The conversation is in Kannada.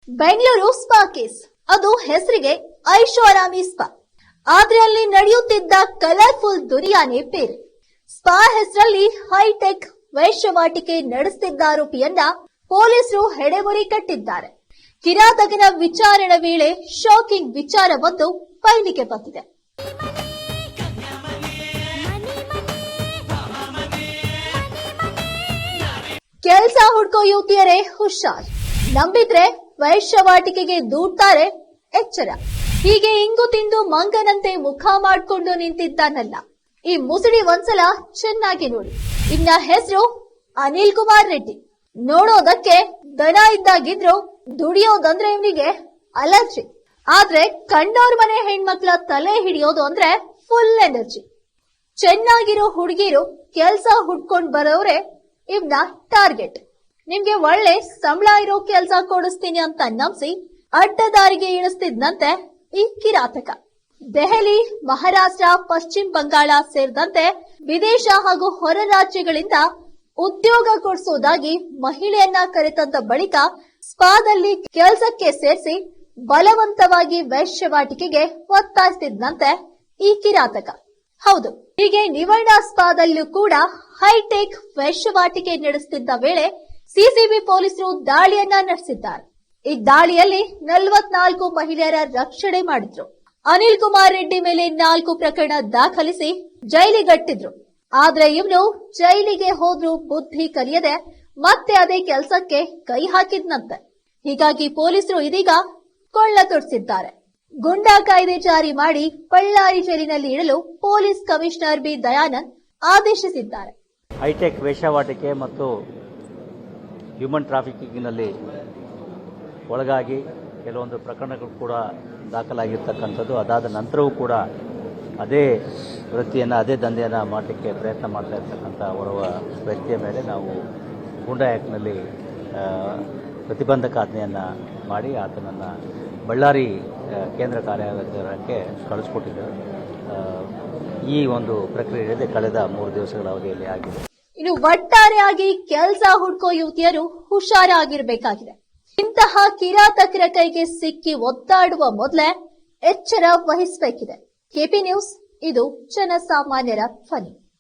ಬೆಂಗಳೂರು ಸ್ಪಾ ಕೇಸ್, ಅದು ಹೆಸರಿಗೆ ಐಷಾರಾಮಿ ಸ್ಪಾ, ಆದ್ರೆ ಅಲ್ಲಿ ನಡೆಯುತ್ತಿದ್ದ ಕಲರ್ಫುಲ್ ದುನಿಯಾನೇ ಬೇರೆ. ಸ್ಪಾ ಹೆಸರಲ್ಲಿ ಹೈಟೆಕ್ ವೇಶ್ಯವಾಟಿಕೆ ನಡೆಸುತ್ತಿದ್ದ ಆರೋಪಿಯನ್ನ ಪೊಲೀಸರು ಹೆಡೆಮುರಿ ಕಟ್ಟಿದ್ದಾರೆ. ಕಿರಾತಕನ ವಿಚಾರಣೆ ವೇಳೆ ಶಾಕಿಂಗ್ ವಿಚಾರವೊಂದು ಬಯಲಿಗೆ ಬಂದಿದೆ. ಕೆಲಸ ಹುಡ್ಕೋ ಯುವತಿಯರೇ ಹುಷಾರ್, ನಂಬಿದ್ರೆ ವೈಶ್ಯವಾಟಿಕೆಗೆ ದೂಡ್ತಾರೆ, ಎಚ್ಚರ. ಹೀಗೆ ಇಂಗು ತಿಂದು ಮಂಗನಂತೆ ಮುಖ ಮಾಡಿಕೊಂಡು ನಿಂತಿದ್ದಾನಲ್ಲ, ಈ ಮುಸುಡಿ ಒಂದ್ಸಲ ಚೆನ್ನಾಗಿ ನೋಡಿ. ಇನ್ನ ಹೆಸರು ಅನಿಲ್ ಕುಮಾರ್ ರೆಡ್ಡಿ. ನೋಡೋದಕ್ಕೆ ದನ ಇದ್ದಾಗಿದ್ರು ದುಡಿಯೋದಂದ್ರೆ ಇವನಿಗೆ ಅಲರ್ಜಿ. ಆದ್ರೆ ಕಂಡೋರ್ ಮನೆ ಹೆಣ್ಮಕ್ಳ ತಲೆ ಹಿಡಿಯೋದು ಅಂದ್ರೆ ಫುಲ್ ಎನರ್ಜಿ. ಚೆನ್ನಾಗಿರೋ ಹುಡುಗಿರು ಕೆಲ್ಸ ಹುಡ್ಕೊಂಡ್ ಬರೋರೆ ಇವನ ಟಾರ್ಗೆಟ್. ನಿಮ್ಗೆ ಒಳ್ಳೆ ಸಂಬಳ ಇರೋ ಕೆಲ್ಸ ಕೊಡಿಸ್ತೀನಿ ಅಂತ ನಂಬಿಸಿ ಅಡ್ಡದಾರಿಗೆ ಇಳಿಸ್ತಿದ್ನಂತೆ ಈ ಕಿರಾತಕ. ದೆಹಲಿ, ಮಹಾರಾಷ್ಟ್ರ, ಪಶ್ಚಿಮ ಬಂಗಾಳ ಸೇರಿದಂತೆ ವಿದೇಶ ಹಾಗೂ ಹೊರ ರಾಜ್ಯಗಳಿಂದ ಉದ್ಯೋಗ ಕೊಡಿಸುವುದಾಗಿ ಮಹಿಳೆಯನ್ನ ಕರೆತಂದ ಬಳಿಕ ಸ್ಪಾದಲ್ಲಿ ಕೆಲಸಕ್ಕೆ ಸೇರಿಸಿ ಬಲವಂತವಾಗಿ ವೇಶ್ಯವಾಟಿಕೆಗೆ ಒತ್ತಾಯಿಸುತ್ತಿದ್ದಂತೆ ಈ ಕಿರಾತಕ. ಹೌದು, ಹೀಗೆ ನಿವರ್ಣ ಸ್ಪಾದಲ್ಲೂ ಕೂಡ ಹೈಟೆಕ್ ವೇಶ್ಯವಾಟಿಕೆ ನಡೆಸುತ್ತಿದ್ದ ವೇಳೆ ಸಿಸಿಬಿ ಪೊಲೀಸರು ದಾಳಿಯನ್ನ ನಡೆಸಿದ್ದಾರೆ. ಈ ದಾಳಿಯಲ್ಲಿ 44 ಮಹಿಳೆಯರ ರಕ್ಷಣೆ ಮಾಡಿದ್ರು. ಅನಿಲ್ ಕುಮಾರ್ ರೆಡ್ಡಿ ಮೇಲೆ 4 ಪ್ರಕರಣ ದಾಖಲಿಸಿ ಜೈಲಿಗಟ್ಟಿದ್ರು. ಆದ್ರೆ ಇವನು ಜೈಲಿಗೆ ಹೋದ್ರೂ ಬುದ್ಧಿ ಕಲಿಯದೆ ಮತ್ತೆ ಅದೇ ಕೆಲಸಕ್ಕೆ ಕೈ ಹಾಕಿದ್ನಂತೆ. ಹೀಗಾಗಿ ಪೊಲೀಸರು ಇದೀಗ ಕೊಳ್ಳ ತೊಡಿಸಿದ್ದಾರೆ. ಗುಂಡಾ ಕಾಯ್ದೆ ಜಾರಿ ಮಾಡಿ ಬಳ್ಳಾರಿ ಜೈಲಿನಲ್ಲಿ ಇಡಲು ಪೊಲೀಸ್ ಕಮಿಷನರ್ ಬಿ ದಯಾನಂದ್ ಆದೇಶಿಸಿದ್ದಾರೆ. ಹೈಟೆಕ್ ವೇಶ್ಯಾವಾಟಿಕೆ ಮತ್ತು ಹ್ಯೂಮನ್ ಟ್ರಾಫಿಕಿಂಗ್ನಲ್ಲಿ ಒಳಗಾಗಿ ಕೆಲವೊಂದು ಪ್ರಕರಣಗಳು ಕೂಡ ದಾಖಲಾಗಿರ್ತಕ್ಕಂಥದ್ದು. ಅದಾದ ನಂತರವೂ ಕೂಡ ಅದೇ ವೃತ್ತಿಯನ್ನು, ಅದೇ ದಂಧೆಯನ್ನು ಮಾಡಲಿಕ್ಕೆ ಪ್ರಯತ್ನ ಮಾಡ್ತಾ ಇರ್ತಕ್ಕಂಥ ಓರ್ವ ವ್ಯಕ್ತಿಯ ಮೇಲೆ ನಾವು ಗೂಂಡಾ ಆ್ಯಕ್ಟ್ನಲ್ಲಿ ಪ್ರತಿಬಂಧಕಾಜ್ಞೆಯನ್ನು ಮಾಡಿ ಆತನನ್ನು ಬಳ್ಳಾರಿ ಕೇಂದ್ರ ಕಾರ್ಯಾಗಾರಕ್ಕೆ ಕಳಿಸ್ಕೊಟ್ಟಿದ್ದೇವೆ. ಈ ಒಂದು ಪ್ರಕ್ರಿಯೆ ಕಳೆದ 3 ದಿವಸಗಳ ಅವಧಿಯಲ್ಲಿ ಆಗಿದೆ. ಇನ್ನು ಒಟ್ಟಾರೆಯಾಗಿ ಕೆಲಸ ಹುಡ್ಕೋ ಯುವತಿಯರು ಹುಷಾರಾಗಿರಬೇಕಾಗಿದೆ. ಇಂತಹ ಕಿರಾತಕರ ಕೈಗೆ ಸಿಕ್ಕಿ ಒದ್ದಾಡುವ ಮೊದಲೇ ಎಚ್ಚರ ವಹಿಸಬೇಕಿದೆ. ಕೆಪಿ ನ್ಯೂಸ್, ಇದು ಜನಸಾಮಾನ್ಯರ ಧ್ವನಿ.